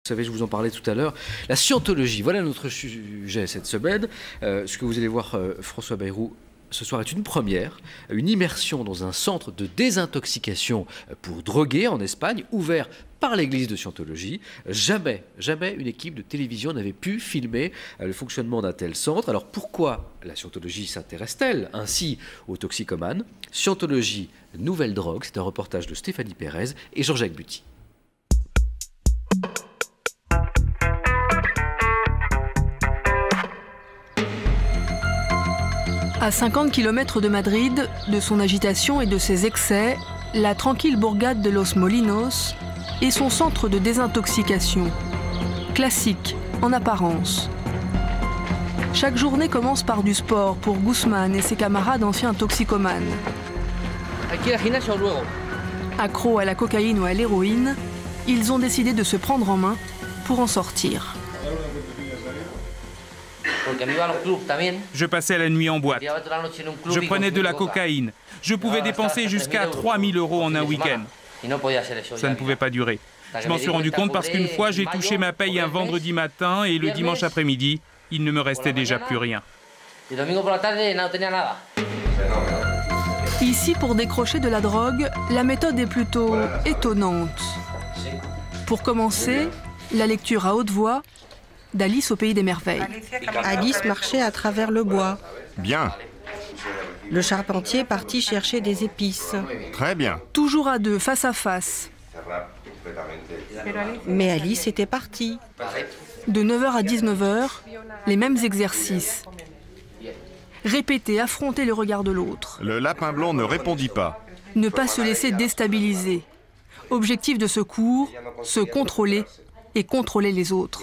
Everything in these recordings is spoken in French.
Vous savez, je vous en parlais tout à l'heure, la scientologie, voilà notre sujet cette semaine. Ce que vous allez voir, François Bayrou, ce soir est une première, une immersion dans un centre de désintoxication pour drogués en Espagne, ouvert par l'église de Scientologie. Jamais une équipe de télévision n'avait pu filmer le fonctionnement d'un tel centre. Alors pourquoi la Scientologie s'intéresse-t-elle ainsi aux toxicomanes? Scientologie, nouvelle drogue, c'est un reportage de Stéphanie Pérez et Jean-Jacques Buty. À 50 km de Madrid, de son agitation et de ses excès, la tranquille bourgade de Los Molinos est son centre de désintoxication. Classique, en apparence. Chaque journée commence par du sport pour Guzmán et ses camarades anciens toxicomanes. Accros à la cocaïne ou à l'héroïne, ils ont décidé de se prendre en main pour en sortir. Je passais la nuit en boîte. Je prenais de la cocaïne. Je pouvais dépenser jusqu'à 3 000 € en un week-end. Ça ne pouvait pas durer. Je m'en suis rendu compte parce qu'une fois, j'ai touché ma paye un vendredi matin et le dimanche après-midi, il ne me restait déjà plus rien. Ici, pour décrocher de la drogue, la méthode est plutôt étonnante. Pour commencer, la lecture à haute voix d'Alice au pays des merveilles. Alice marchait à travers le bois. Bien. Le charpentier partit chercher des épices. Très bien. Toujours à deux, face à face. Mais Alice était partie. De 9h à 19h, les mêmes exercices. Répéter, affronter le regard de l'autre. Le lapin blanc ne répondit pas. Ne pas se laisser déstabiliser. Objectif de ce cours, se contrôler et contrôler les autres.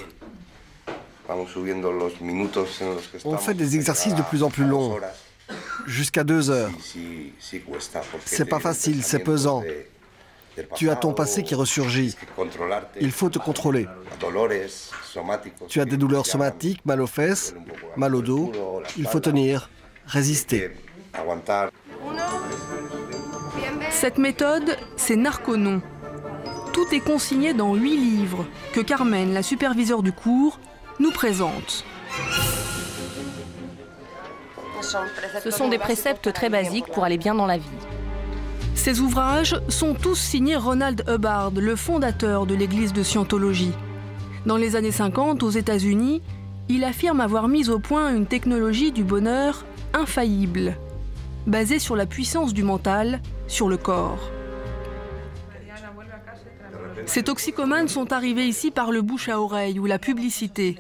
On fait des exercices de plus en plus longs, jusqu'à 2 heures. C'est pas facile, c'est pesant. Tu as ton passé qui ressurgit. Il faut te contrôler. Tu as des douleurs somatiques, mal aux fesses, mal au dos. Il faut tenir, résister. Cette méthode, c'est Narconon. Tout est consigné dans 8 livres que Carmen, la superviseure du cours, nous présente. Ce sont des préceptes très basiques pour aller bien dans la vie. Ces ouvrages sont tous signés Ronald Hubbard, le fondateur de l'église de Scientologie. Dans les années 50, aux États-Unis, il affirme avoir mis au point une technologie du bonheur infaillible, basée sur la puissance du mental, sur le corps. Ces toxicomanes sont arrivés ici par le bouche à oreille ou la publicité.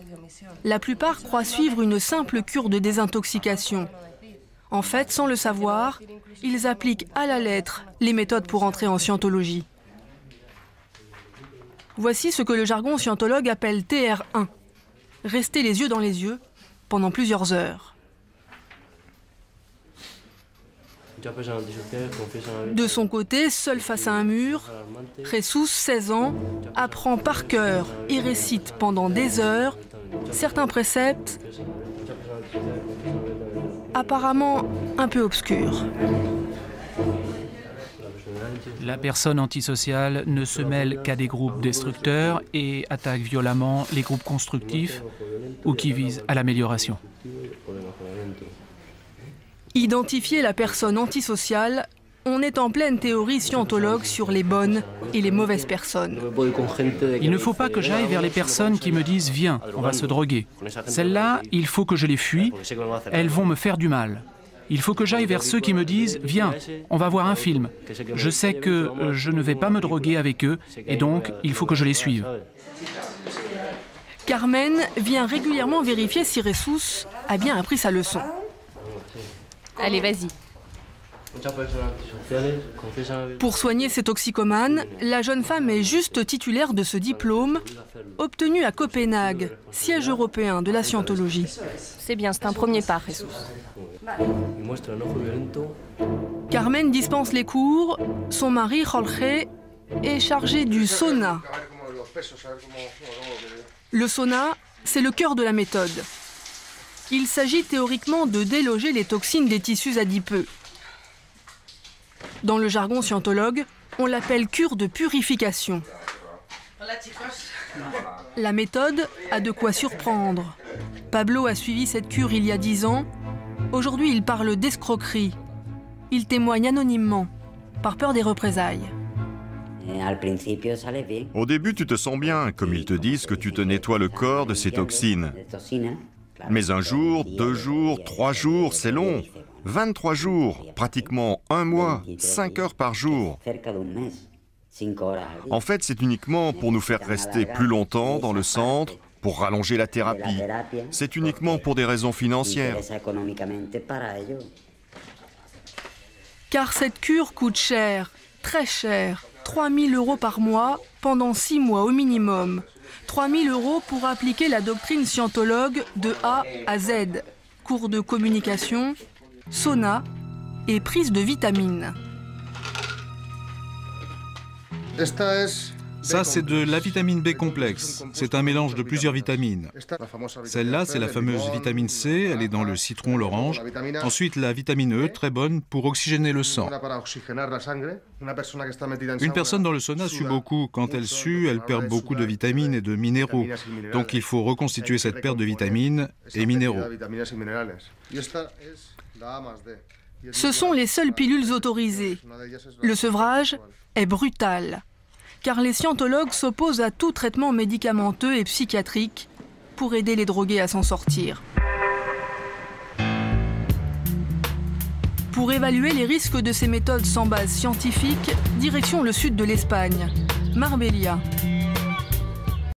La plupart croient suivre une simple cure de désintoxication. En fait, sans le savoir, ils appliquent à la lettre les méthodes pour entrer en scientologie. Voici ce que le jargon scientologue appelle TR1. Rester les yeux dans les yeux pendant plusieurs heures. De son côté, seul face à un mur, Jesus, 16 ans, apprend par cœur et récite pendant des heures certains préceptes apparemment un peu obscurs. La personne antisociale ne se mêle qu'à des groupes destructeurs et attaque violemment les groupes constructifs ou qui visent à l'amélioration. Identifier la personne antisociale, on est en pleine théorie scientologue sur les bonnes et les mauvaises personnes. Il ne faut pas que j'aille vers les personnes qui me disent « Viens, on va se droguer ». Celles-là, il faut que je les fuis, elles vont me faire du mal. Il faut que j'aille vers ceux qui me disent « Viens, on va voir un film ». Je sais que je ne vais pas me droguer avec eux et donc il faut que je les suive. Carmen vient régulièrement vérifier si Jesus a bien appris sa leçon. Allez, vas-y. Pour soigner ces toxicomanes, la jeune femme est juste titulaire de ce diplôme obtenu à Copenhague, siège européen de la scientologie. C'est bien, c'est un premier pas, Jesus. Carmen dispense les cours, son mari, Jorge, est chargé du sauna. Le sauna, c'est le cœur de la méthode. Il s'agit théoriquement de déloger les toxines des tissus adipeux. Dans le jargon scientologue, on l'appelle cure de purification. La méthode a de quoi surprendre. Pablo a suivi cette cure il y a 10 ans. Aujourd'hui, il parle d'escroquerie. Il témoigne anonymement, par peur des représailles. Au début, tu te sens bien, comme ils te disent que tu te nettoies le corps de ces toxines. Mais un jour, 2 jours, 3 jours, c'est long. 23 jours, pratiquement 1 mois, 5 heures par jour. En fait, c'est uniquement pour nous faire rester plus longtemps dans le centre, pour rallonger la thérapie. C'est uniquement pour des raisons financières. Car cette cure coûte cher, très cher, 3 000 € par mois pendant 6 mois au minimum. 3 000 € pour appliquer la doctrine scientologue de A à Z. Cours de communication, sauna et prise de vitamines. Ça, c'est de la vitamine B complexe. C'est un mélange de plusieurs vitamines. Celle-là, c'est la fameuse vitamine C, elle est dans le citron, l'orange. Ensuite, la vitamine E, très bonne pour oxygéner le sang. Une personne dans le sauna sue beaucoup. Quand elle sue, elle perd beaucoup de vitamines et de minéraux. Donc il faut reconstituer cette perte de vitamines et minéraux. Ce sont les seules pilules autorisées. Le sevrage est brutal, car les scientologues s'opposent à tout traitement médicamenteux et psychiatrique pour aider les drogués à s'en sortir. Pour évaluer les risques de ces méthodes sans base scientifique, direction le sud de l'Espagne, Marbella.